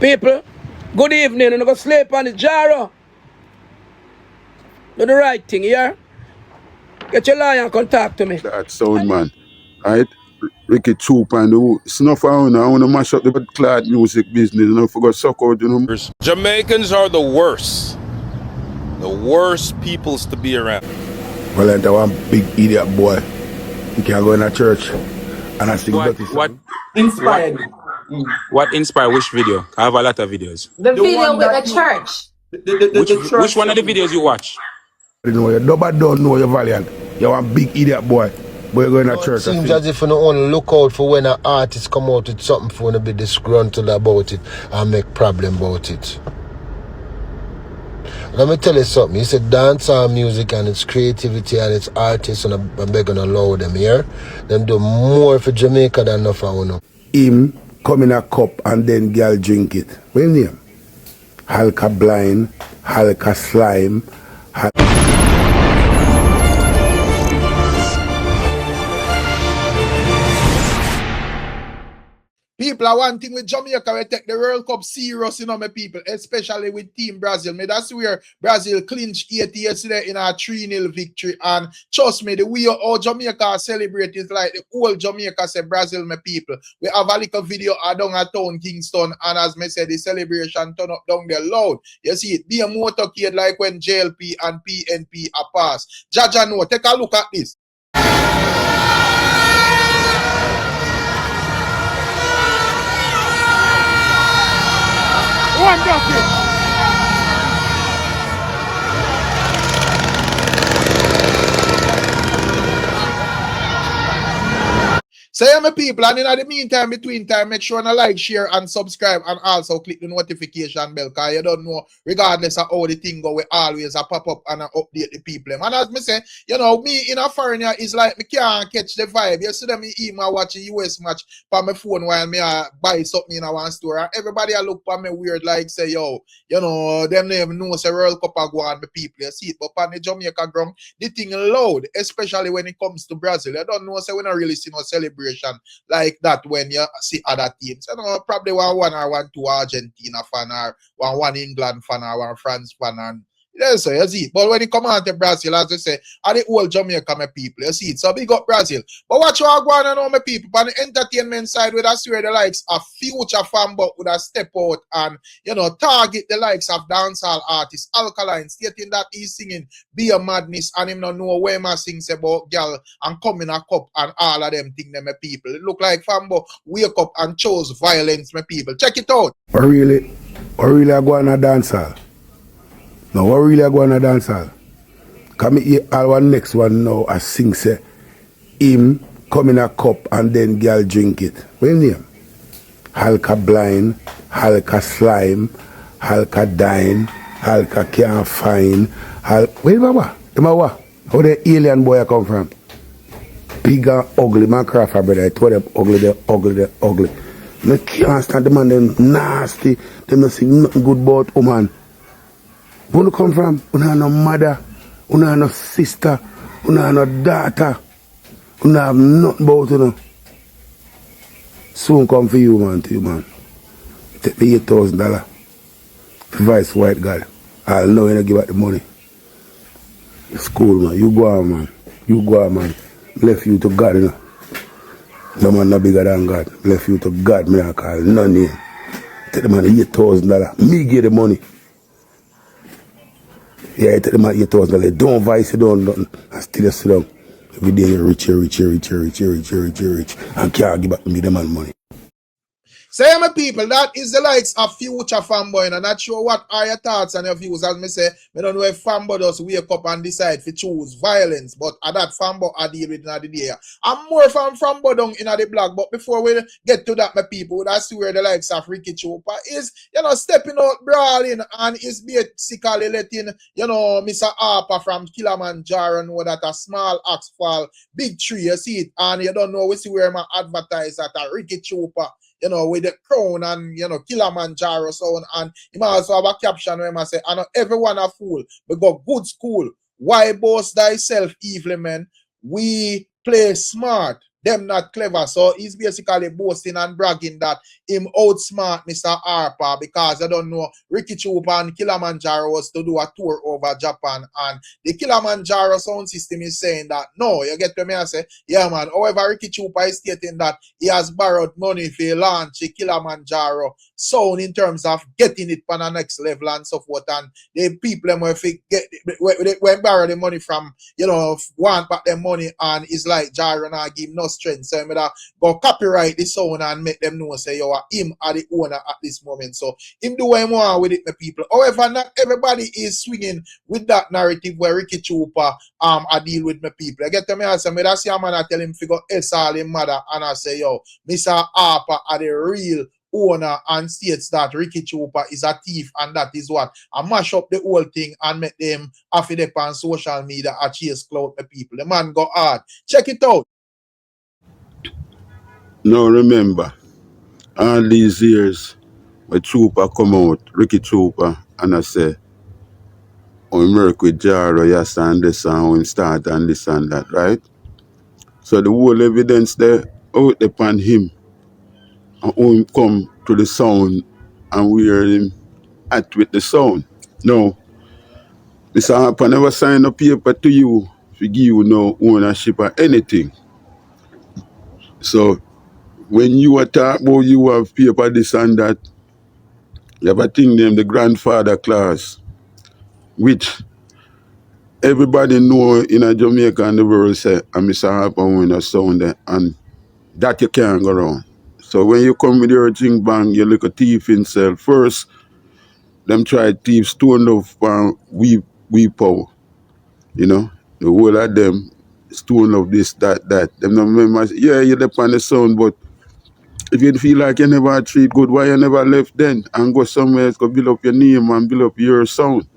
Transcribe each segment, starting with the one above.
People, good evening. I'm going to sleep on the Jaro. Do the right thing, yeah? Get your lawyer and come talk to me. That sound, man. Alright? Ricky Troop and the wood. Snuff around. I want to mash up the clad music business. And I forgot suck out, you know. Jamaicans are the worst. The worst peoples to be around. Valiant, one big idiot boy. You can go in a church and I sing dirty What song. Inspired me. what inspired which video? I have a lot of videos. The video with the church. Which one of the videos you watch? Nobody don't know you're Valiant. You're one big idiot boy. But you go in a church. It seems as if you don't want to look out for when an artist come out with something for to be disgruntled about it and make problem about it. Let me tell you something. It's a dancehall music and its creativity and its artists, and I'm begging to allow them here. Them do more for Jamaica than enough for you. Him come in a cup and then girl drink it. What's his name? Alkaline, Slime. People are one thing with Jamaica, we take the World Cup serious, you know, my people, especially with Team Brazil. That's where Brazil clinched 80 yesterday in a 3-0 victory. And trust me, the way how Jamaica celebrate is like the whole Jamaica say Brazil, my people. We have a little video down at town Kingston, and as me said, the celebration turn up down there loud. You see it, be a motorcade like when JLP and PNP are passed. Jaja know, take a look at this. One bucket. So yeah, my people, and in the meantime, between time, make sure to like, share, and subscribe, and also click the notification bell, because you don't know, regardless of how the thing go, we always pop up and update the people. And as me say, you know, me in a foreigner is like, me can't catch the vibe. Yesterday, me even watch a US match on my phone while me buy something in a one store, and everybody look for me weird, like say, yo, you know, them never know say World Cup go on the people, you see it, but on the Jamaica ground, the thing loud, especially when it comes to Brazil. You don't know, say, we don't really see no celebration like that when you see other teams. You know, probably one or two Argentina fan, or one England fan, or one France fan, and yeah, so you see it. But when it comes out to Brazil, as I say, are the whole Jamaica, my people, you see it. So big up Brazil. But what you are going on, my people, on the entertainment side, with us where the likes of future Fambo would have step out and, you know, target the likes of dancehall artists, Alkaline, stating that he's singing Be a Madness, and him not know where my sings about girl and come in a cup and all of them things, my people. It look like Fambo wake up and chose violence, my people. Check it out. Or really are going to dancehall? No, what really are going to dancehall? Come here, our next one now, I sing say, him come in a cup and then girl drink it. What's his name? Alkaline, Slime, Alkaline, can't find. Wait, Baba, what? How the alien boy come from? Big and ugly, man, Crawford, brother. I told them ugly. I can't stand the man, them nasty. Them not sing nothing good about woman. Where you come from? You have no mother, you have no sister, you have no daughter, you have nothing about you. Soon come for you, man, Take the $8,000 for Vice White God. I'll know when I give out the money. It's cool, man. You go on, man. Left you to God, you know. No man not bigger than God. Left you to God, me I call none name. Take the man $8,000. Me give the money. Yeah, I take them at $8,000. Don't vice, you don't nothing. I still sit down. Every day you're rich. And can't give back to me the man money. Say, my people, that is the likes of future Fambo, and I'm not sure what are your thoughts and your views. As me say, I don't know if Fambo does wake up and decide to choose violence, but at that Fambo I deal with in the day. I'm more from Fambo down in the blog, but before we get to that, my people, that's where the likes of Ricky Chupa is, you know, stepping out brawling and is basically letting, you know, Mr. Harper from Kilamanjaro know that a small axe fall, big tree, you see it, and you don't know, we see where my advertise that a Ricky Chupa, you know, with the crown and, you know, Kilamanjaro so on. And he might also have a caption where he say, I know everyone a fool, we got good school. Why boast thyself, evil man? We play smart. them not clever. So he's basically boasting and bragging that him outsmart Mr. Harper because I don't know Ricky Chupa and Kilamanjaro was to do a tour over Japan, and the Kilamanjaro sound system is saying that no, you get to me, I say, yeah man. However, Ricky Chupa is stating that he has borrowed money for launch the Kilamanjaro sound in terms of getting it on the next level and so forth, and the people them when borrow the money from, you know, want back their money, and it's like Jaro now give no strength, so I'm gonna go copyright the sound and make them know say yo him are the owner at this moment. So him do what he want with it, my people. However, not everybody is swinging with that narrative where Ricky Chupa I deal with my people. I get to me, I say, me that's your man, I tell him figure S all him mother, and I say yo, Mr. Harper are the real owner and states that Ricky Chupa is a thief, and that is what I mash up the whole thing and make them off it up on social media and chase clout the people. The man go hard. Check it out. Now remember, all these years, when Chupa come out, Ricky Chupa, and I say, oh, he work with Jaro, yes, and this, and when start, and this, and that, right? So the whole evidence there, out upon him, and how him come to the sound, and where him at with the sound. Now, Mr. Harper never signed a paper to you to give you no ownership or anything. So when you are talk about you have paper this and that, you have a thing named the grandfather clause, which everybody know in a Jamaica and the world say, and Mr. Harper own a sound there, and that you can't go around. So when you come with your thing bang, you look a thief himself. First, them try thief stone of we power. You know, the whole of them stone of this, that. Them no remember, yeah, you're up on the sound, but if you feel like you never treat good, why you never left then and go somewhere else, go build up your name and build up your sound?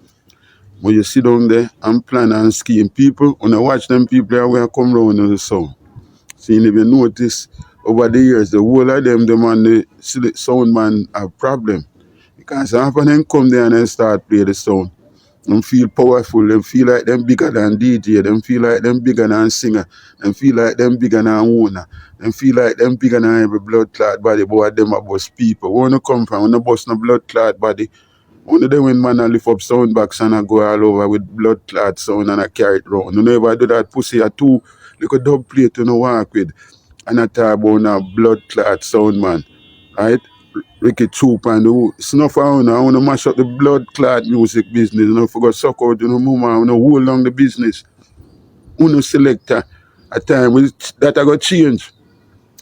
When you sit down there and plan and scheme people, when I watch them people when I come round to the sound. See, if you notice over the years, the whole of them and the sound man have problem. Because half of them come there and they start play the sound. Them feel powerful, them feel like them bigger than DJ, them feel like them bigger than singer, them feel like them bigger than owner, them feel like them bigger than every blood clot body, but them are bust people. Where you come from? When you bust no blood clot body, one of them when man a lift up sound box and I go all over with blood clot sound and I carry it round. You never do that pussy a two little dub plate you know walk with. And I talk about a blood clot sound man. Right? Ricky Chupa and the snuff I want to mash up the blood clot music business. You know, forgot suck out, you know, mama, you know, hold along the business. Uno selector a time that I got change.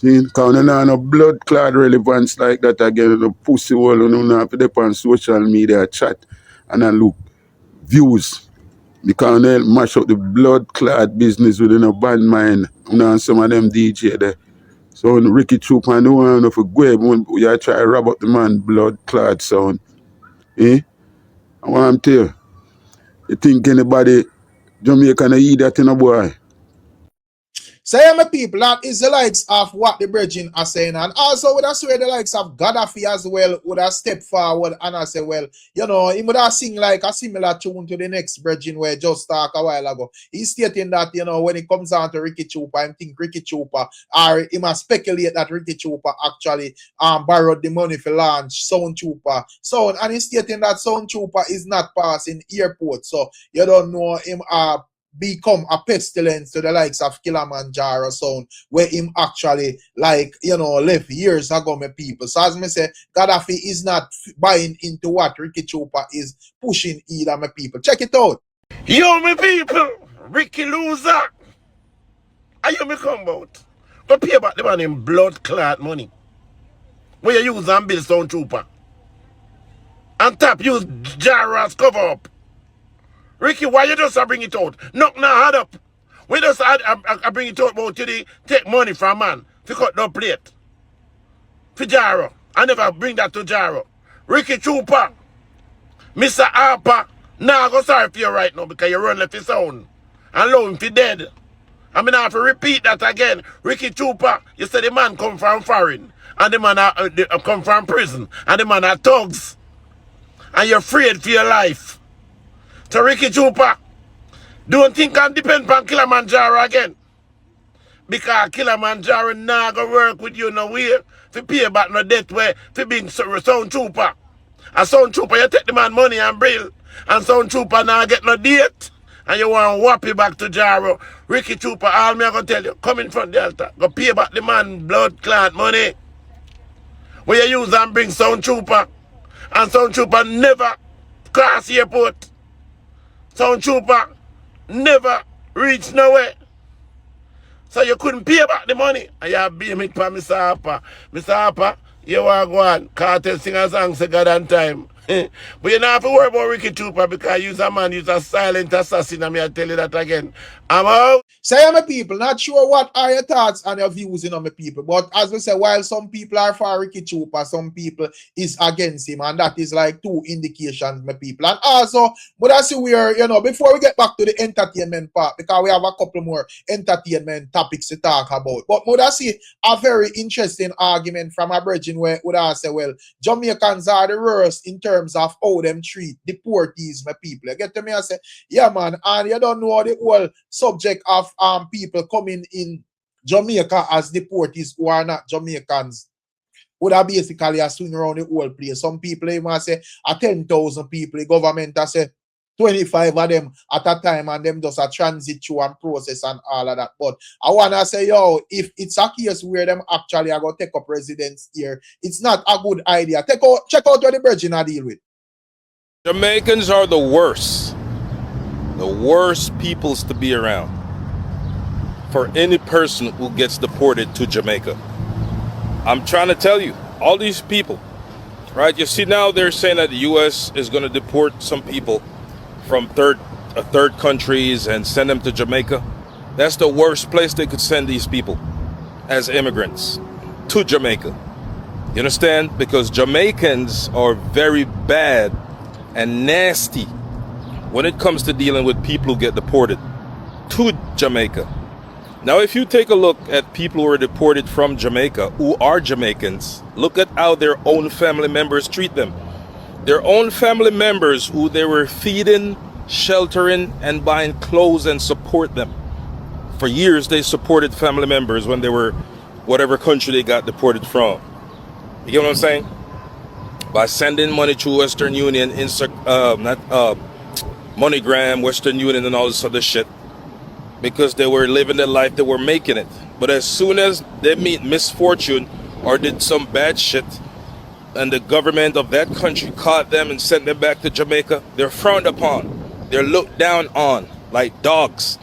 Because you know, no blood clot relevance like that again, the pussy hole, you know, have to depend on social media chat and I look views. Because they mash up the blood clot business within a bad mind. You know, and some of them DJ there. So when Ricky Troop and the one of a grave, when you try to rob up the man blood clot sound. I want to tell you, you think anybody Jamaican eat that in a boy? So yeah, my people, that is the likes of what the brethren are saying. And also would I swear the likes of Gaddafi as well would have stepped forward and I say, well, you know, he would have sing like a similar tune to the next brethren where just talk a while ago. He's stating that, you know, when it comes down to Ricky Chupa, I think Ricky Chupa, or he must speculate that Ricky Chupa actually borrowed the money for launch Sound Chupa. And he's stating that Sound Chupa is not passing airport. So you don't know him become a pestilence to the likes of Kilamanjaro sound, where him actually, like, you know, left years ago, my people. So as me say, Gaddafi is not buying into what Ricky Chupa is pushing either, my people. Check it out. Yo, my people, Ricky loser. Are you me come out? Go pay back the man in blood clot money. Where you use and build Sound Trooper. And tap use Jaro as cover up. Ricky, why you just bring it out? Knock now hard up. We just I bring it out about you take money from man. To cut the plate. For Jaro. I never bring that to Jaro. Ricky Chupa. Mr. Harper. Nah, I go sorry for you right now because you run left his own. And low him for dead. I mean I have to repeat that again. Ricky Chupa, you said the man come from foreign. And the man come from prison. And the man are thugs. And you're afraid for your life. So Ricky Chupa, don't think I depend on Kilamanjaro again. Because Kilamanjaro nah go work with you no way. To pay back no debt where to being sound trooper. A sound trooper, you take the man money and bill. And sound trooper now get no date. And you want to whop it back to Jaro. Ricky Trooper, all me I gonna tell you, come in front Delta. Go pay back the man blood clot money. Where you use and bring sound trooper. And sound trooper never cross airport. Sound trooper never reach nowhere. So you couldn't pay back the money. And you blame it for Mr. Harper. Mr. Harper, you want to go on. Cartel sing a song, say God on time. But you don't have to worry about Ricky Trooper because you's a man, you's a silent assassin. And I tell you that again. I'm out. Say, my people, not sure what are your thoughts and your views, my people. But as we say, while some people are for Ricky Trooper, some people is against him. And that is like two indications, my people. And also, but I see where, before we get back to the entertainment part, because we have a couple more entertainment topics to talk about. But would I see a very interesting argument from a brethren where would I say, well, Jamaicans are the worst in terms of how them treat deportees, my people. You get to me? I say, yeah, man, and you don't know the whole subject of people coming in Jamaica as deportees who are not Jamaicans would have basically a swing around the whole place. Some people even say 10,000 people. The government has say 25 of them at a time and them just a transit through and process and all of that. But I wanna say, yo, if it's a case where them actually are gonna take up residence here, it's not a good idea. Check out what the brethren are deal with. Jamaicans are the worst peoples to be around for any person who gets deported to Jamaica. I'm trying to tell you, all these people, right? You see now they're saying that the U.S. is going to deport some people from third countries and send them to Jamaica. That's the worst place they could send these people as immigrants, to Jamaica. You understand? Because Jamaicans are very bad and nasty when it comes to dealing with people who get deported to Jamaica. Now, if you take a look at people who are deported from Jamaica, who are Jamaicans, look at how their own family members treat them. Their own family members who they were feeding, sheltering, and buying clothes and support them. For years, they supported family members when they were whatever country they got deported from. You get what I'm saying? By sending money to Western Union, MoneyGram, Western Union, and all this other shit. Because they were living the life, they were making it. But as soon as they meet misfortune or did some bad shit, and the government of that country caught them and sent them back to Jamaica, they're frowned upon. They're looked down on like dogs.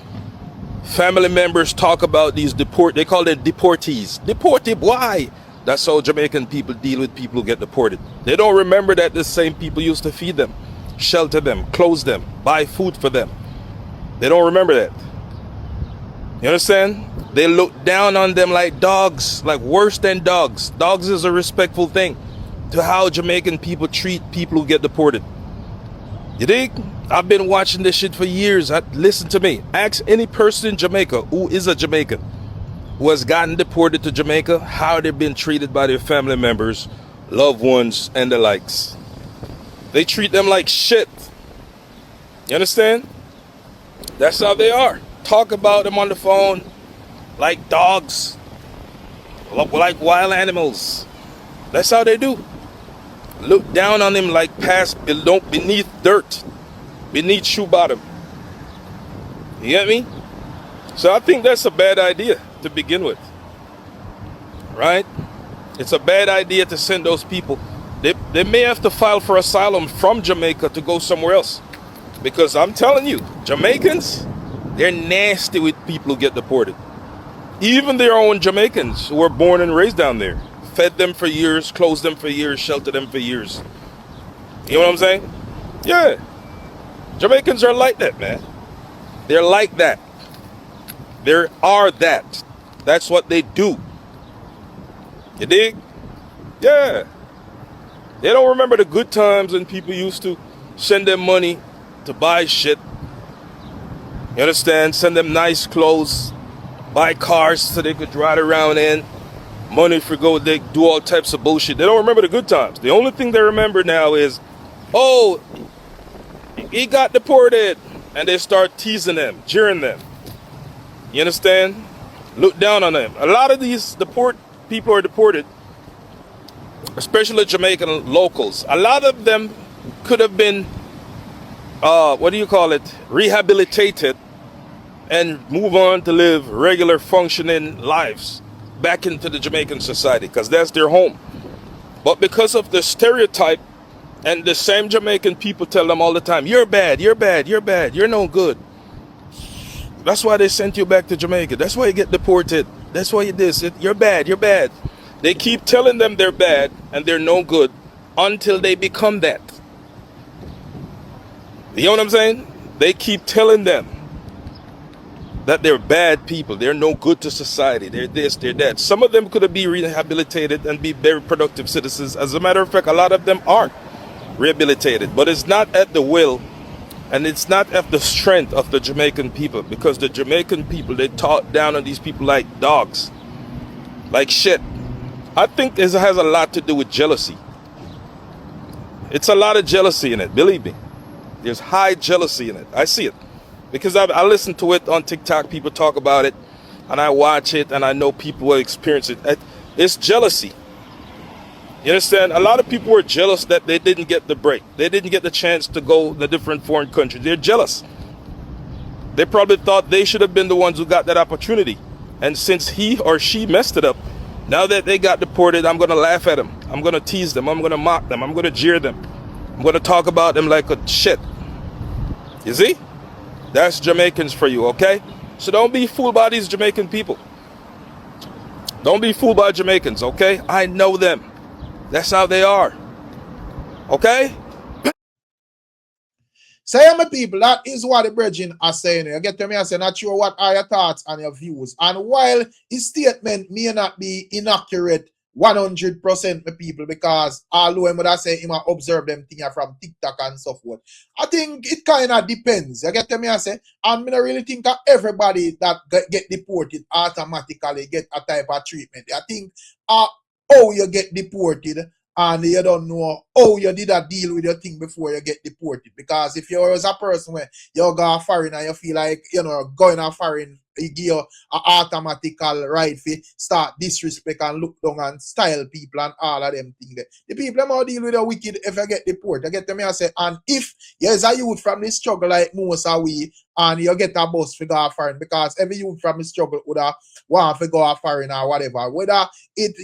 Family members talk about these they call them deportees. Deported, why? That's how Jamaican people deal with people who get deported. They don't remember that the same people used to feed them, shelter them, clothe them, buy food for them. They don't remember that. You understand? They look down on them like dogs, like worse than dogs. Dogs is a respectful thing to how Jamaican people treat people who get deported. You dig? I've been watching this shit for years. Listen to me. Ask any person in Jamaica who is a Jamaican who has gotten deported to Jamaica how they've been treated by their family members, loved ones, and the likes. They treat them like shit. You understand? That's how they are. Talk about them on the phone like dogs, like wild animals. That's how they do. Look down on them like beneath dirt, beneath shoe bottom. You get me? So I think that's a bad idea to begin with, right? It's a bad idea to send those people. They may have to file for asylum from Jamaica to go somewhere else. Because I'm telling you, Jamaicans, they're nasty with people who get deported. Even their own Jamaicans who were born and raised down there. Fed them for years, clothed them for years, sheltered them for years. You know what I'm saying? Yeah. Jamaicans are like that, man. They're like that. They are that. That's what they do. You dig? Yeah. They don't remember the good times when people used to send them money to buy shit. You understand? Send them nice clothes, buy cars so they could ride around in, money for they do all types of bullshit. They don't remember the good times. The only thing they remember now is, oh, he got deported. And they start teasing them, jeering them. You understand? look down on them. A lot of these people are deported, especially Jamaican locals. A lot of them could have been, rehabilitated and move on to live regular functioning lives back into the Jamaican society because that's their home. But because of the stereotype, and the same Jamaican people tell them all the time, you're bad, you're bad, you're bad, you're no good. That's why they sent you back to Jamaica. That's why you get deported. That's why you this. You're bad, you're bad. They keep telling them they're bad and they're no good until they become that. You know what I'm saying? They keep telling them that they're bad people. They're no good to society. They're this, they're that. Some of them could have been rehabilitated and be very productive citizens. As a matter of fact, a lot of them aren't rehabilitated. But it's not at the will and it's not at the strength of the Jamaican people, because the Jamaican people, they talk down on these people like dogs, like shit. I think this has a lot to do with jealousy. It's a lot of jealousy in it, believe me. There's high jealousy in it. I see it. Because I listen to it on TikTok, people talk about it, and I watch it, and I know people will experience it. It's jealousy. You understand? A lot of people were jealous that they didn't get the break. They didn't get the chance to go to different foreign countries. They're jealous. They probably thought they should have been the ones who got that opportunity. And since he or she messed it up, now that they got deported, I'm going to laugh at them. I'm going to tease them. I'm going to mock them. I'm going to jeer them. I'm going to talk about them like a shit. You see? That's Jamaicans for you, okay? So don't be fooled by these Jamaican people. Don't be fooled by Jamaicans, okay? I know them. That's how they are. Okay? Say, my people, that is what the brethren are saying. You get to me, I say, not sure what are your thoughts and your views. And while his statement may not be inaccurate 100%, my people, because although I'm gonna say him observe them things from TikTok and so forth, I think it kind of depends. You get to me, I say, and I don't really think that everybody that get deported automatically get a type of treatment. I think how you get deported and you don't know how you did a deal with your thing before you get deported. Because if you're as a person where you go foreign and you feel like, going a foreign, you give you an automatical right to start disrespect and look down and style people and all of them things. The people more deal with the wicked if you get deported. You get to me, I say, and if you're a youth from the struggle like most of we, and you get a bus to go foreign, because every youth from the struggle would want to go foreign or whatever. Whether it,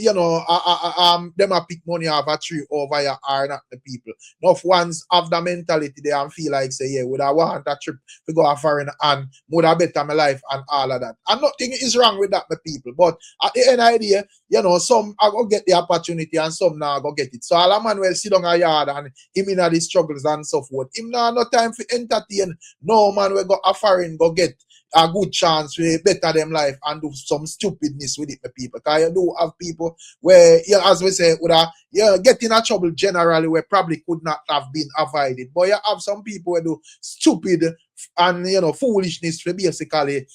them a pick money off a tree over you or not the people. Enough ones have the mentality there and feel like, say, yeah, would I want a trip to go foreign and would I better my life and all of that. And nothing is wrong with that, my people. But at the end of the day, some are going to get the opportunity and some now go get it. So all a man will sit on a yard and him in the struggles and so forth. Him now no time for entertain. No man will go a foreign go get a good chance to better them life and do some stupidness with it, my people. Because you do have people where, as we say, get in a trouble generally where probably could not have been avoided. But you have some people who do stupid and foolishness to basically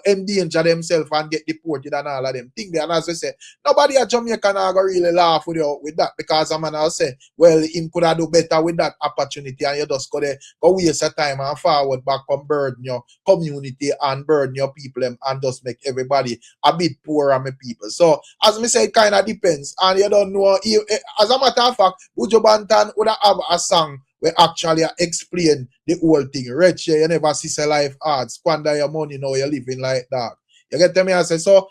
endanger themselves and get deported and all of them things. And as I say, nobody at Jamaica now go really laugh with that, because I'm gonna say, well, him could have do better with that opportunity, and you just go waste your time and forward back and burden your community and burden your people and just make everybody a bit poorer, my people. So as I say, it kind of depends, and you don't know. As a matter of fact, Buju Banton would have a song we actually explain the whole thing. Rich, you never see life hard. Squander your money, now you're living like that. You get to me? I say, so,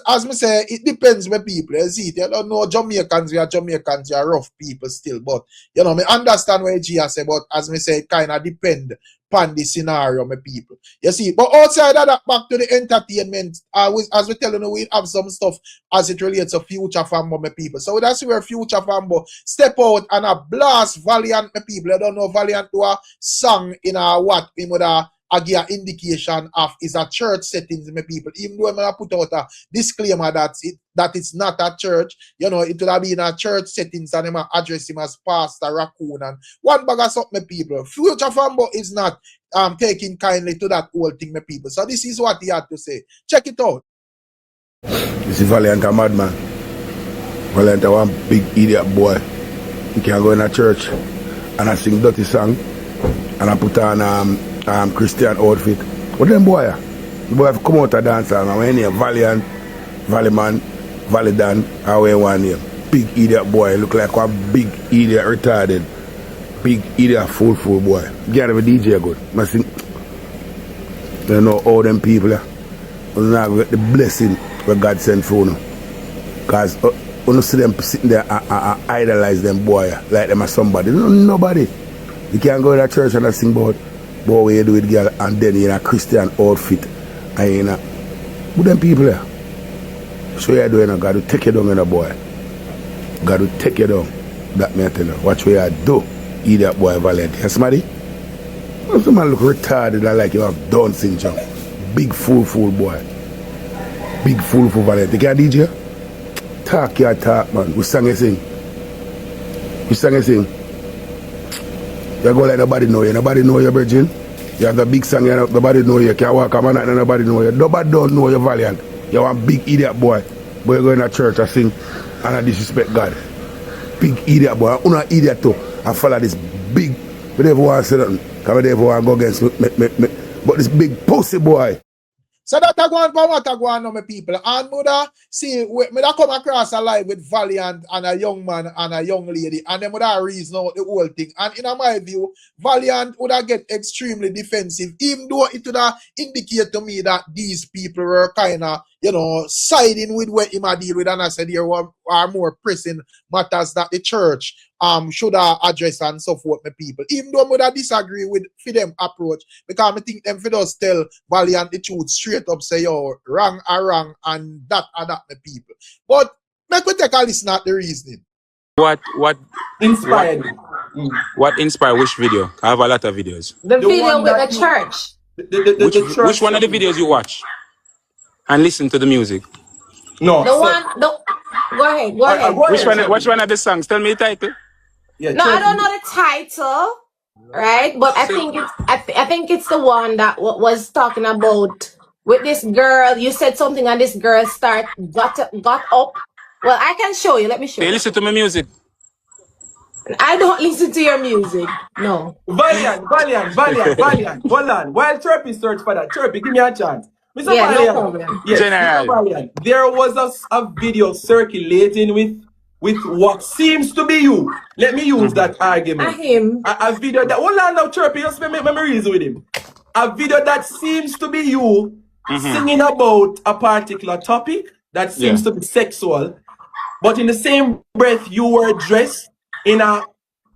as me say, it depends where people. You see, you don't know Jamaicans, we are rough people still. But, me understand what Gia say, but as me say, it kind of depend upon the scenario, my people. You see, but outside of that, back to the entertainment, as we telling you, we have some stuff as it relates to Future Fambo, my people. So that's where Future Fambo step out and a blast Valiant, my people. I don't know, Valiant do a song in a what, in with a give an indication of is a church settings, my people. Even though I put out a disclaimer that it's not a church, it would have been a church settings and them address him as Pastor Raccoon and one bag of something, my people. Future Fambo is not taking kindly to that whole thing, my people. So this is what he had to say. Check it out. This is Valiant a madman. Valiant a one big idiot boy. He can go in a church and I sing dirty song and I put on Christian outfit. What them boy? The boy have come out of dancehall, man. When name Valiant, Valiman, Validan, how we one name. Big idiot boy, look like a big idiot retarded. Big idiot fool boy. Get have a DJ good. I think you know all them people will not get the blessing where God sent for you. Because when you see them sitting there and idolize them boy like them as somebody. Nobody. You can't go to that church and sing about what you do with girl and then you're in a Christian outfit and you're in a with them people there. So you're doing God will take you down in a boy. God will take you down. That me I tell you. Watch what you do. Idiot boy Valiant. Yes, somebody? Some man look retarded and like you have Down syndrome. Big fool boy. Big fool Valiant. You can't DJ? Talk your talk, man. We sang a sing. We sang a sing. You go like nobody know you. Nobody know you, virgin. You have the big song, nobody know you. You can't walk a man and nobody know you. Nobody don't know you, Valiant. You are a big idiot boy. But you go in a church and sing and I disrespect God. Big idiot boy. I'm not idiot too. I follow this big, but they want to say nothing. Because they want to go against me. But this big pussy boy. So that I go on for what I go on now, my people. And mother, see, me da come across a live with Valiant and a young man and a young lady, and them would have reason out the whole thing. And in my view, Valiant would have get extremely defensive, even though it would have indicate to me that these people were kind of, you know, siding with what him a deal with, and I said there are more pressing matters that the church should address and so forth, my people. Even though I would disagree with for them approach, because I think them for just tell Valiant the truth straight up, say yo, wrong are wrong, and that, my people. But make we take a listen at the reasoning. What Inspired. what inspired which video? I have a lot of videos. The video with the church. The church. Which one of the videos you watch? And listen to the music. No. Go ahead. Which one of the songs? Tell me the title. Yeah, no, I don't know the title, right? But I think it's the one that was talking about with this girl. You said something and this girl got up. Well, I can show you. Let me show you. Listen to my music. I don't listen to your music. No. Valiant. Hold on. While Chirpy search for that, Chirpy, give me a chance. Mr. Yeah, Valiant. no problem. Yes, General. Mr. Valiant. There was a video circulating with what seems to be you. Let me use that argument. A video that, hold on now, Chirpy, just let me reason with him. A video that seems to be you singing about a particular topic that seems to be sexual, but in the same breath you were dressed in a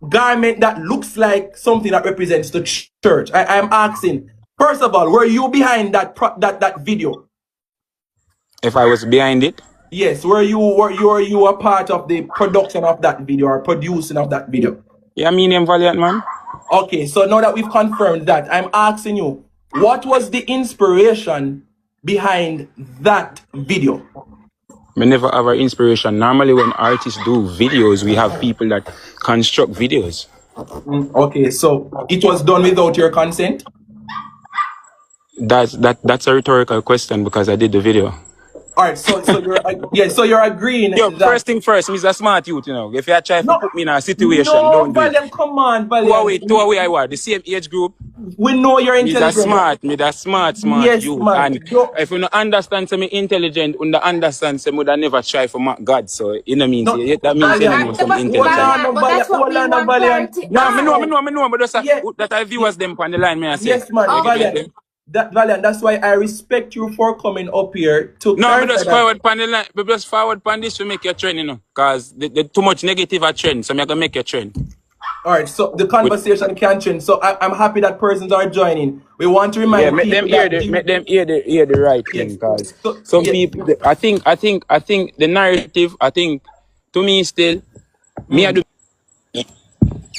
garment that looks like something that represents the church. I am asking, first of all, were you behind that video? If I was behind it? Yes. Were you a part of the production of that video or producing of that video? Yeah, me name Valiant, man. Okay, so now that we've confirmed that, I'm asking you, what was the inspiration behind that video? We never have our inspiration. Normally when artists do videos, we have people that construct videos. Okay, so it was done without your consent? That's a rhetorical question because I did the video. Alright, so you're agreeing. Yo, first thing first, Mr. a smart youth, you know. If you try to put me in a situation, don't do it. Come on, Valiant. Two away I was, the same age group. We know you're intelligent. Me that smart yes, youth. Man. And if you don't understand me intelligent, you don't understand me would I never try for God. So you know means that means you know some intelligent. But that's what we want clarity. No, I know, but just that I viewers them on the line, may I say. Yes, man. Valiant. Valiant, that's why I respect you for coming up here to. No, but just forward pan the line. But just forward pan this to make your trend, you know. Because the too much negative a trend, so I'm gonna make your trend. Alright, so the conversation can trend. So I'm happy that persons are joining. We want to remind people make them hear the right thing, because some people I think the narrative, to me still me I do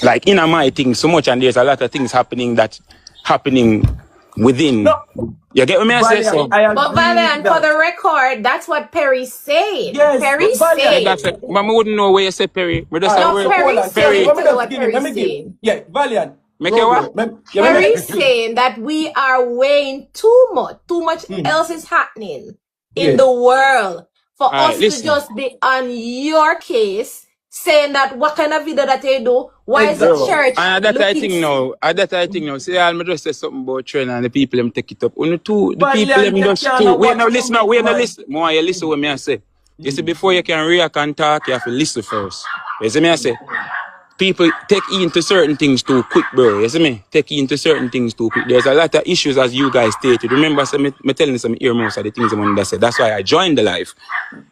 like in my thing so much, and there's a lot of things happening within. No. You get what I say? So. But Valiant, for the record, that's what Perry said. Yes, Perry said. But I wouldn't know where you say Perry. Perry said. Yeah, Valiant. Make it what? Perry saying that we are weighing too much else is happening in the world for us to just be on your case saying that what kind of video that they do? Why is the Exactly. church And that I looking? think now, see, I'll just say something about trend and the people them take it up. Only two, the people Valiant, them you just cannot two. Wait watch now, too listen now, many, wait now, man. listen. More you listen what me I say. You see, before you can react and talk, you have to listen first. You see me I say? People take into certain things too quick, bro. You see me? Take into certain things too quick. There's a lot of issues as you guys stated. Remember, me telling some ear most of the things I'm gonna say. That's why I joined the live.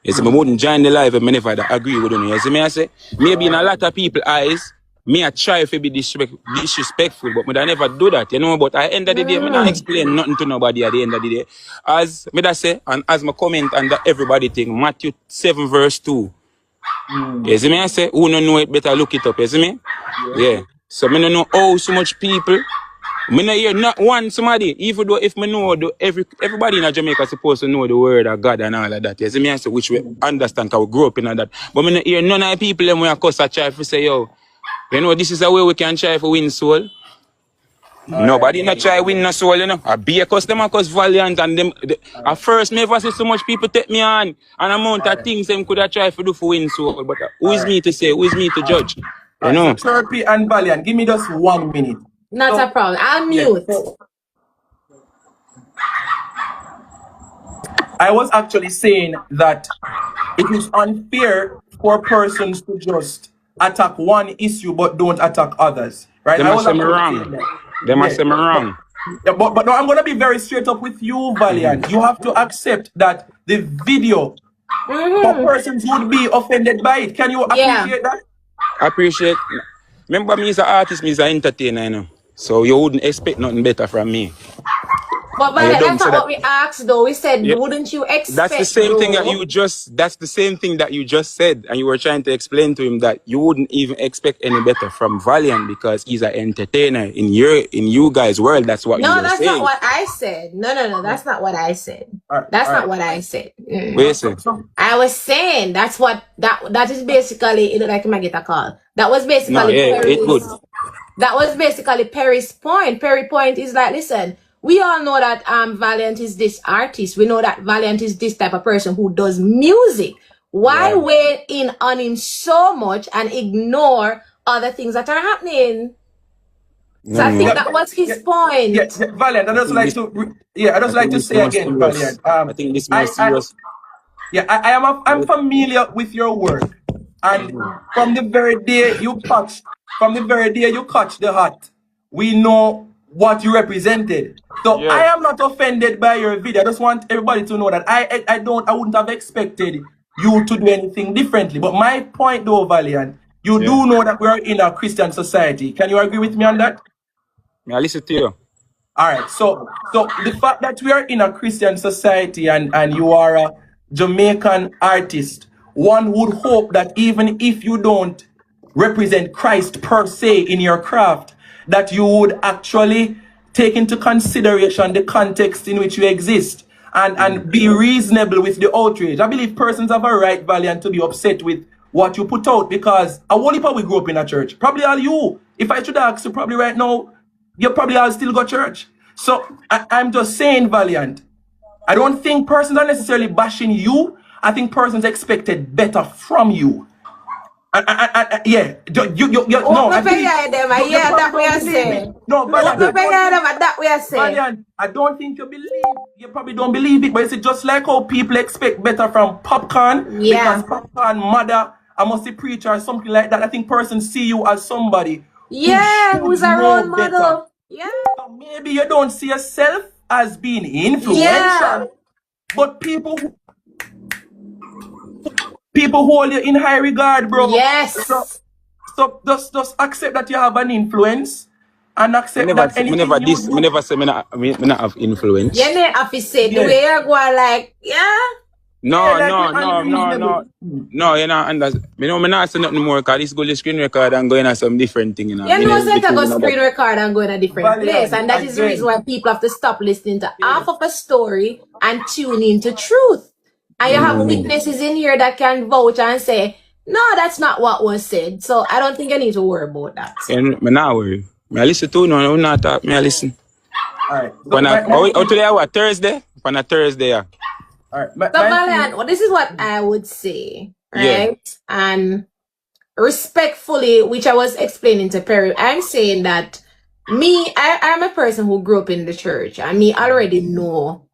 You see, I wouldn't join the live if I never agree with you. You see me I say? Maybe in a lot of people's eyes, me I try to be disrespectful, but I never do that, you know. But at the end of the day, me not explain nothing to nobody at the end of the day. As me that say, and as my comment and everybody think, Matthew 7 verse 2. You see me I say, who don't know it better look it up, you see me? Yeah. So me don't know how so much people. Me not hear not one somebody, even though if me know everybody in Jamaica supposed to know the word of God and all of that. You see me I say, which we understand because we grew up in that. But me not hear none of the people them when I cuss a try to say, yo, you know, this is a way we can try for win soul. Nobody not try win no soul, you know. I be a customer cause Valiant and them. At first, me ever see so much people take me on and amount of things them could have tried to do for win soul. But who is me to say? Who is me to judge? You know. So Chirpy and Valiant, give me just 1 minute. Not a problem. I'll mute. I was actually saying that it is unfair for persons to just attack one issue but don't attack others. Right? They I must was say me actually wrong. saying that. They must say me wrong. Yeah, but no, I'm gonna be very straight up with you, Valiant. You have to accept that the video for persons would be offended by it. Can you appreciate that? Appreciate. Remember me as an artist, me as an entertainer, you know. So you wouldn't expect nothing better from me. But that's not what we asked though. We said, wouldn't you expect? That's the same thing that you just. That's the same thing that you just said, and you were trying to explain to him that you wouldn't even expect any better from Valiant because he's an entertainer in you guys' world. That's what you were saying. No, that's not what I said. No, that's not what I said. That's not what I said. I was saying that is basically it. Like I might get a call. That was basically that was basically Perry's point. Perry's point is like, listen. We all know that Valiant is this artist. We know that Valiant is this type of person who does music. Why weigh in on him so much and ignore other things that are happening? So I think that was his point. Yeah, Valiant, I just like to say again, Valiant. I think this more serious. I'm familiar with your work. And from the very day you catch the hat, we know what you represented. So I am not offended by your video. I just want everybody to know that I wouldn't have expected you to do anything differently. But my point though, Valiant, you do know that we are in a Christian society. Can you agree with me on that? I listen to you. Alright, so the fact that we are in a Christian society and you are a Jamaican artist, one would hope that even if you don't represent Christ per se in your craft, that you would actually take into consideration the context in which you exist and be reasonable with the outrage. I believe persons have a right, Valiant, to be upset with what you put out because a whole heap of we grew up in a church. Probably all you. If I should ask you probably right now, you probably all still go church. So I'm just saying, Valiant, I don't think persons are necessarily bashing you. I think persons expected better from you. No, that we are saying. I don't think you probably don't believe it, but it's just like how people expect better from Popcorn because Popcorn mother, I must say preacher or something like that. I think persons see you as somebody who's a role model. Maybe you don't see yourself as being influential, but people hold you in high regard, bro. Yes. So just accept that you have an influence and accept that anything you do. Me never say me not have influence. You never have to say the way you go like, No, you know, and me not say nothing more because this go to screen record and going on some different thing, you know. You know, so to go screen record and go in a different place, and that is the reason why people have to stop listening to half of a story and tune into truth. And you have witnesses in here that can vouch and say, no, that's not what was said. So I don't think you need to worry about that. And me not worry. Me listen to no, I not talk. Me listen. Alright. So today what Thursday? On a Thursday, yeah. Alright. So Valiant, this is what I would say, right? And respectfully, which I was explaining to Perry, I'm saying that I'm a person who grew up in the church, and me already know,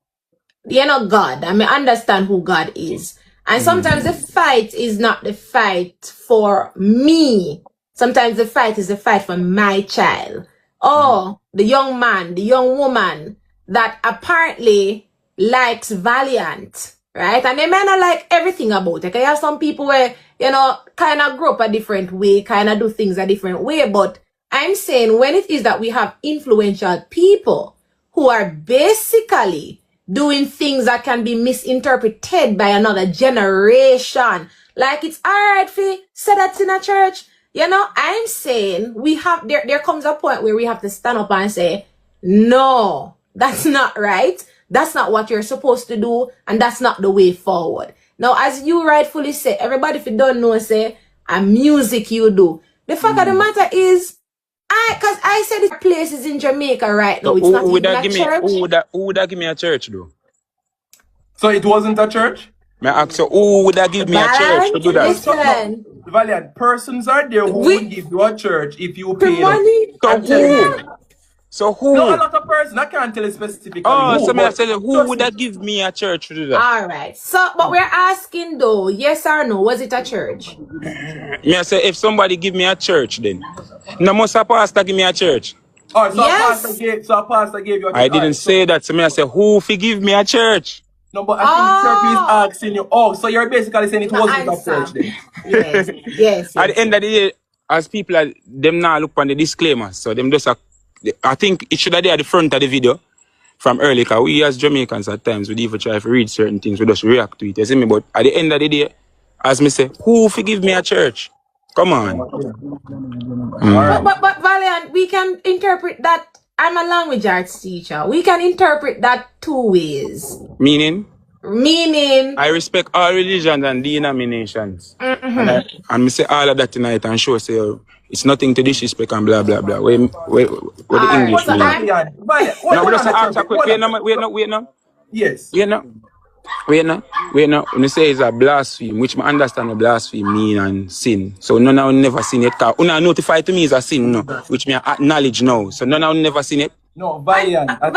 God. I mean, understand who God is. And sometimes the fight is not the fight for me. Sometimes the fight is the fight for my child. Or the young man, the young woman that apparently likes Valiant, right? And they may not like everything about it. I have some people where, kind of grow up a different way, kind of do things a different way. But I'm saying when it is that we have influential people who are basically doing things that can be misinterpreted by another generation. Like, it's all right for say that in a church. I'm saying there comes a point where we have to stand up and say, no, that's not right. That's not what you're supposed to do. And that's not the way forward. Now, as you rightfully say, everybody, if you don't know, say, a music you do. The fact of the matter is, because I said it's places in Jamaica right now. So It's not even a church. Who would that give me a church, though? So it wasn't a church? May I ask, so who would that give me a church to do that? Listen. Valiant, persons are there who would give you a church if you pay money. So who? No, a lot of persons. I can't tell you specifically. Oh, who, so may I tell you, who would that give me a church to do that? All right. So, but we're asking though, yes or no, was it a church? Me I say, if somebody give me a church, then no must a pastor give me a church. Oh, so Yes. a pastor gave you a church. I didn't say that. So me I say, who forgive me a church? No, but I think Sir is asking you. Oh, so you're basically saying it wasn't a church then? Yes. At the end of the day, as people are, them now look on the disclaimer, so them just I think it should have been at the front of the video from early, because we as Jamaicans at times we even try to read certain things, we just react to it, you see me? But at the end of the day, as me say, who forgive me a church? Come on. But Valiant, we can interpret that. I'm a language arts teacher. We can interpret that two ways. Meaning? I respect all religions and denominations. And I say all of that tonight and show say it's nothing to disrespect and blah blah blah. Where the English mean? No, we just ask a quick. Wait no. Yes. Wait no. When you say it's a blasphemy, which I understand what blasphemy mean and sin. So none of never seen it. Cause una notify to me is a sin, no, which me acknowledge now. So none of never seen it. No, Valiant. Hold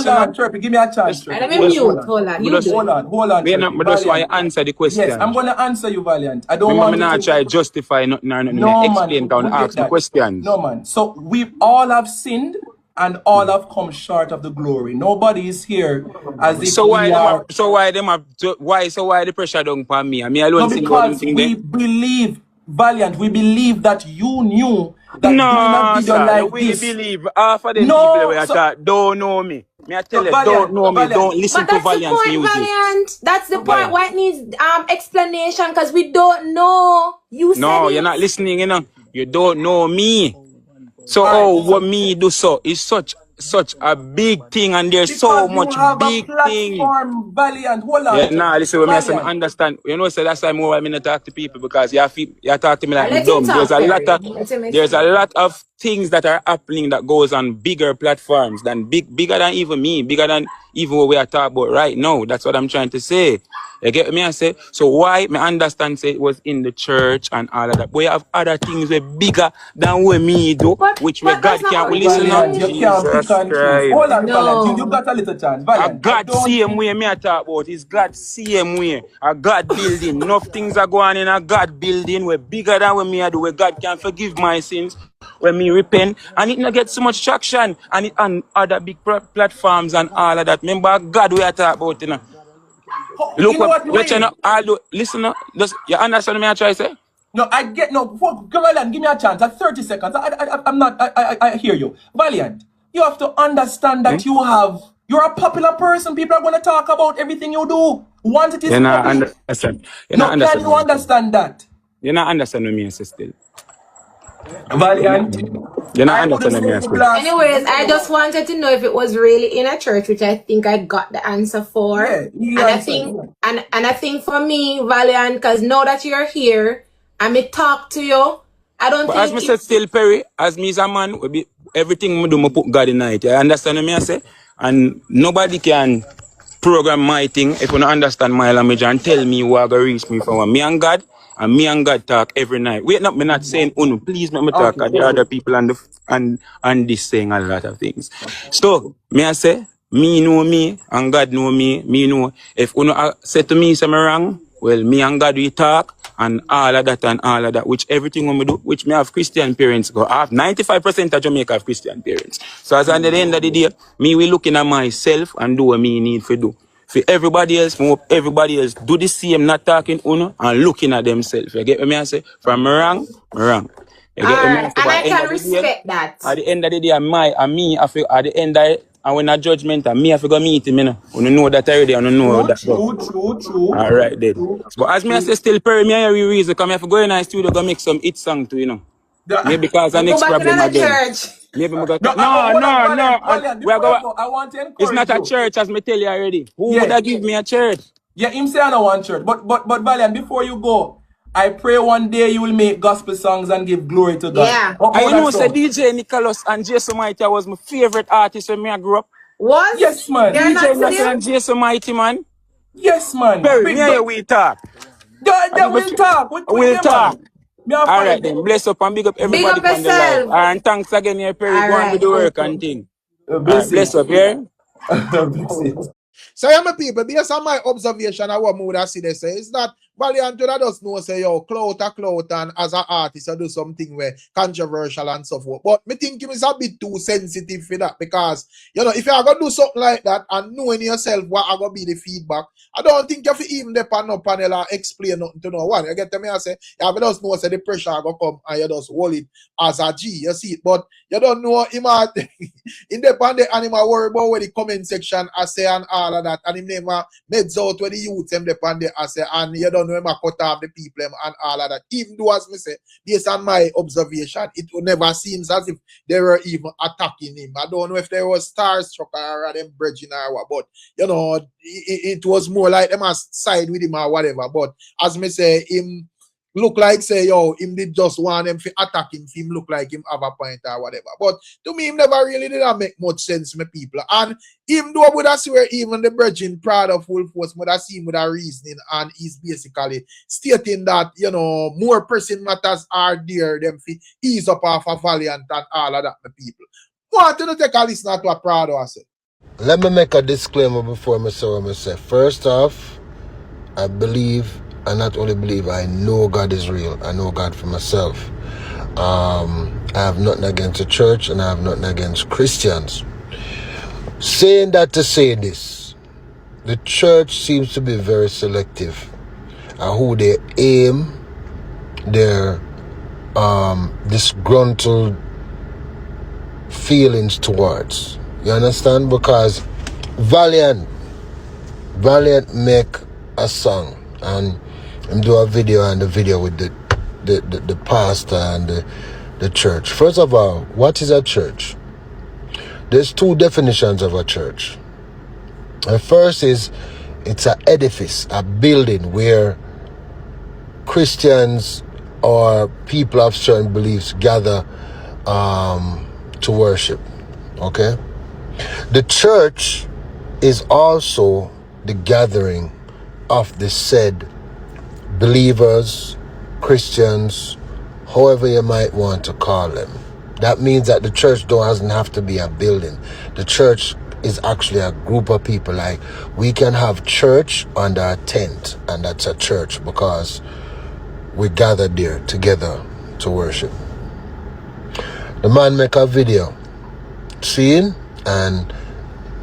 on, Chirpy. Give me a chance. Let me mute. Hold on. Hold on. But that's why I answer the question. Yes, I'm going to answer you, Valiant. I don't want to try to justify nothing or nothing. No, explain down and ask the questions. No, man. So we all have sinned and all have come short of the glory. Nobody is here as if why the pressure don't on me? I mean, I don't think because we believe, Valiant, we believe that you knew that doing a video like we this. believe half of them people we attack don't know me. Me I tell you, don't know me, don't listen to Valiant's music. Valiant. That's the point. Why it needs explanation, because we don't know. You said no, you're not listening, you know. You don't know me. So what me do so is such a big thing, and there's so much big thing. Valiant, hold on. Yeah, listen, when I say I understand, so that's why I'm more to talk to people, because you talk to me like I'm dumb. There's a lot of things that are happening that goes on bigger platforms than bigger than even me, bigger than even what we are talking about right now. That's what I'm trying to say. You get me? I say, so why me understand say it was in the church and all of that. But we have other things that bigger than what me do, which we God can't listen to. Jesus Christ. Hold on, Valiant. You got a little chance. Valiant, God same way me I talk about. It's God same way. A God building. Enough things are going in a God building. We're bigger than what me I do. Where God can forgive my sins. When me repent, and it not get so much traction, and it on other big platforms and all of that. Remember God we are talking about, you know. Look what listen, you understand me I try to say? No, I get Valiant, give me a chance at 30 seconds. I hear you. Valiant, you have to understand that you're a popular person. People are going to talk about everything you do. Once it is public. Understand. Can you understand that? You're not understanding me, still. Valiant. You're not understanding me. Anyways, I just wanted to know if it was really in a church, which I think I got the answer for. I think for me, Valiant, because now that you're here, I may talk to you. I don't think as me said still, Perry, as me as a man, everything I do, I put God in it. You understand me I say? And nobody can program my thing, if you don't understand my language, and tell me who are going to reach me from. Me and God, and me and God talk every night. Wait, no, me not saying uno. Please let me talk, Okay, because there are other people and this saying a lot of things. So, me I say, me know me, and God know me. Me know, if uno say to me, say me wrong, well, me and God we talk, and all of that, which everything we do, which me have Christian parents go. I have 95% of Jamaica have Christian parents. So as at the end of the day, me we looking at myself and do what me need to do. For everybody else, me hope everybody else do the same, not talking uno and looking at themselves. You get what me I say? From me wrong, me wrong. You get what me I Alright, say? and But I can respect that. at the end of the day, and me, I feel, at the end of it, and when a judgment, and me, I feel go meet him, you know. You know that already, and you know how true, that go. true, true, true, All right, then. true, But as me I say, true. still Perry, me I hear you reason, come here for go in the studio, go make some hit song too, you know. Maybe because the Go next back in problem the again. church. Maybe me go, No, no, hold on, no, no. Valiant, And Valiant. we are Before you go, go, I want to it's not encourage a you. church, as me tell you already. Who would Yeah, have give me a church? yeah. Him say I don't want church, but Valiant. Before you go, I pray one day you will make gospel songs and give glory to God. Yeah. What I more that know, say sound? DJ Nicholas and Jason Mighty was my favorite artist when me I grew up. Was? Yes, man. They're DJ not Nicholas still? and Jason Mighty, man. Yes, man. Perry, me Big and you God. we talk. God, I that think will talk with we'll them, man. talk. Me I All right find. then. Bless up and big up Big everybody up on the live. yourself. And thanks again, here, Perry. Go and do Alright. the work and thing. All right. Bless Blessings. up, yeah? Blessings. So yeah, my people, based on my observation of what mood I see they say, it's not Valiant that just know say yo, clout a clout, and as an artist I do something where controversial and so forth. But me think him is a bit too sensitive for that, because you know, if you are gonna do something like that and knowing yourself what are gonna be the feedback, I don't think you have to even depend no panel and explain nothing to no one. You get to me, I say, you have to just know say the pressure gonna come and you just hold it as a G, you see it, but you don't know him at independent animal worry about where the comment section I say and all of that, and him never meds out where the youth them depend I say, and you don't know him a cut off the people them and all of that. Even though as me say, based on my observation, it never seems as if they were even attacking him. I don't know if they was starstruck or them bridging or what, but you know, it was more like them a side with him or whatever. But as me say, him look like say yo, him did just want them to attack him look like him have a point or whatever. But to me, him never really did not make much sense, my people. And even though I would have swear even the Virgin proud of full force would have seen with a reasoning, and he's basically stating that you know more pressing matters are there than to ease up off a Valiant and all of that, my people. Want to take a listen to what Prado I said. Let me make a disclaimer before I say what I say. First off, I believe, and not only believe, I know God is real. I know God for myself. I have nothing against the church, and I have nothing against Christians. Saying that to say this, the church seems to be very selective at who they aim their disgruntled feelings towards. You understand? Because Valiant make a song and do a video, and the video with the pastor and the church. First of all, what is a church? There's two definitions of a church. The first is it's an edifice, a building where Christians or people of certain beliefs gather to worship. Okay? The church is also the gathering of the said believers, Christians, however you might want to call them. That means that the church doesn't have to be a building. The church is actually a group of people. Like, we can have church under a tent, and that's a church because we gathered there together to worship. The man make a video, seeing, and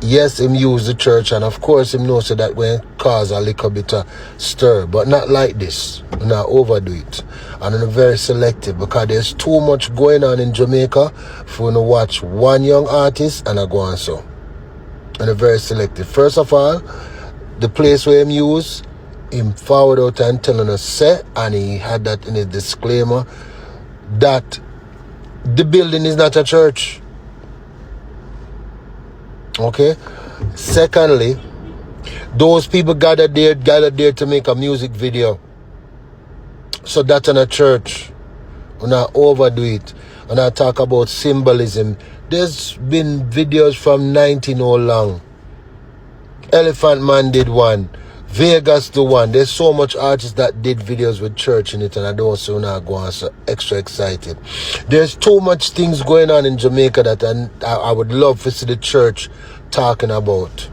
yes, him use the church, and of course him knows that when it cause a little bit of stir, but not like this. Not overdo it, and I'm very selective, because there's too much going on in Jamaica for you to watch one young artist and I go on so. And I'm very selective. First of all, the place where him use, him forward out and telling us say, and he had that in his disclaimer, that the building is not a church. Okay? Secondly, those people gathered there to make a music video. So that's in a church. When I overdo it, when I talk about symbolism, there's been videos from 19 all long. Elephant Man did one. Vegas do one. There's so much artists that did videos with church in it, and I don't so now go on so extra excited. There's too much things going on in Jamaica that I would love to see the church talking about.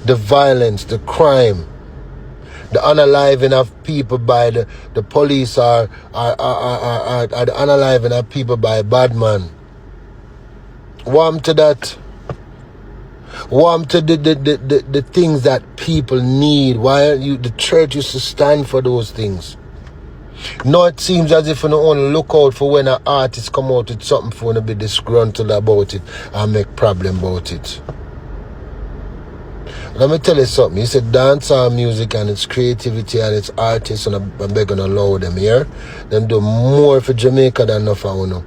The violence, the crime, the unaliving of people by the police are the unaliving of people by bad man. Warm to that. Warm to the things that people need. Why the church used to stand for those things. Now it seems as if you don't only look out for when an artist come out with something for to be disgruntled about it and make problem about it. Let me tell you something. You said dancehall music and its creativity and its artists, and I'm begging to allow them here. Them do more for Jamaica than enough of uno.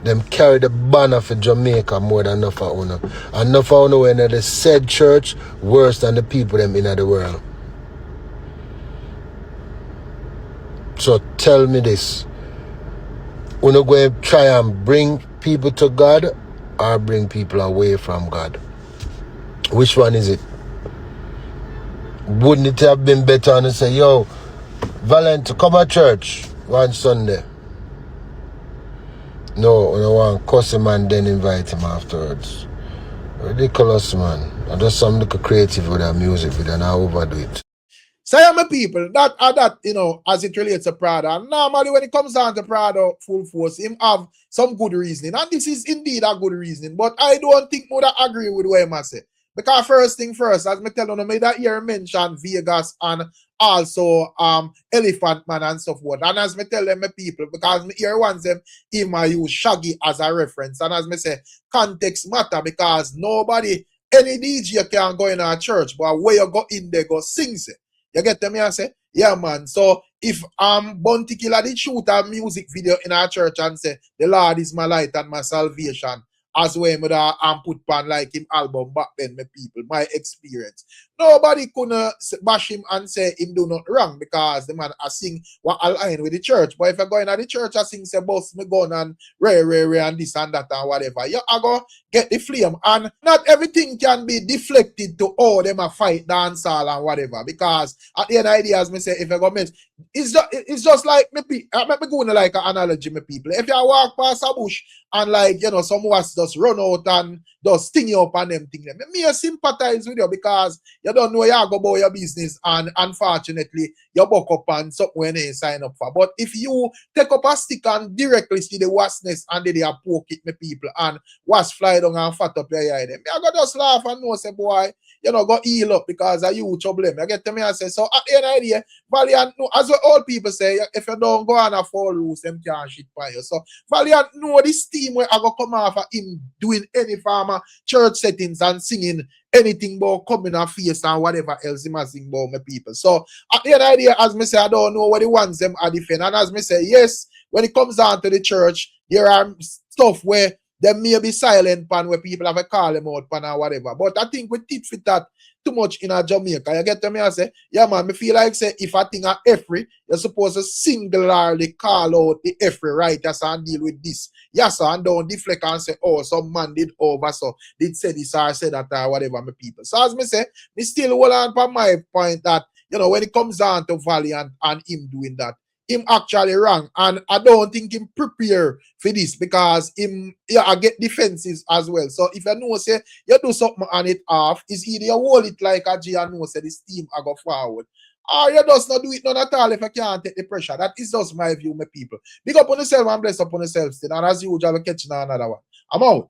Them carry the banner for Jamaica more than enough of uno. And enough of uno when the said church worse than the people them in the world. So tell me this. Uno go and try and bring people to God or bring people away from God? Which one is it? Wouldn't it have been better to say, yo, Valiant, come to church one Sunday? No, I don't want to cuss him and then invite him afterwards. Ridiculous, man. I do some little creative with that music video and I overdo it. So yeah, my people, that you know, as it relates to Prada, and normally when it comes down to Prada full force, him have some good reasoning, and this is indeed a good reasoning. But I don't think would agree with what I say. Because first thing first, as me tell you, me that here mention Vegas and also Elephant Man and so forth. And as me tell them my people, because me here once them he might use Shaggy as a reference. And as me say, context matter because nobody, any DJ can go in our church, but where you go in there, go sing it. You get me? I say, yeah, man. So if Bounty Killer did shoot a music video in our church and say, the Lord is my light and my salvation, as well as put pan like him album back then, my people, my experience. Nobody could bash him and say him do not wrong because the man I sing what align with the church. But if I go in at the church, I sing say boss me gun and ray and this and that and whatever. You I go get the flame. And not everything can be deflected to them a fight dancehall and whatever. Because at the end of the day, as me say, if I go miss, it's just like me going like an analogy, my people. If you walk past a bush and like you know some was just run out and just sting you up and them thing, me sympathize with you because you don't know you go about your business and unfortunately you buck up and something when they sign up for. But if you take up a stick and directly see the wasness and then they poke it, my people, and was fly down and fat up your eye, I go just laugh and know say boy, you know, go heal up because of you trouble. I get to me and say, so at the end of the day, Valiant, as what all people say, if you don't go on a fall loose, them can't shit by you. So Valiant know this team where I go come off of him doing any farmer church settings and singing anything about coming and face and whatever else he must sing about my people. So at the end of the day, as me say, I don't know what the ones them are defend. And as me say, yes, when it comes down to the church, there are stuff where there may be silent pan where people have a call them out pan or whatever. But I think we tit fit that too much in a Jamaica. You get to me and say, yeah man, me feel like say if I think a Efri, you're supposed to singularly call out the Efri right yes and deal with this. Yes sir, and don't deflect and say, oh, some man did over so did say this or say that or whatever my people. So as me say, me still hold on for my point that you know when it comes down to Valiant and him doing that, him actually wrong, and I don't think him prepare for this because him I get defenses as well. So if you know say you do something on it off, it's either you hold it like a G and know say this team I go forward, or you just not do it none at all if you can't take the pressure. That is just my view, my people. Big up on yourself and bless up on yourself still. And as usual, we're catching another one. I'm out.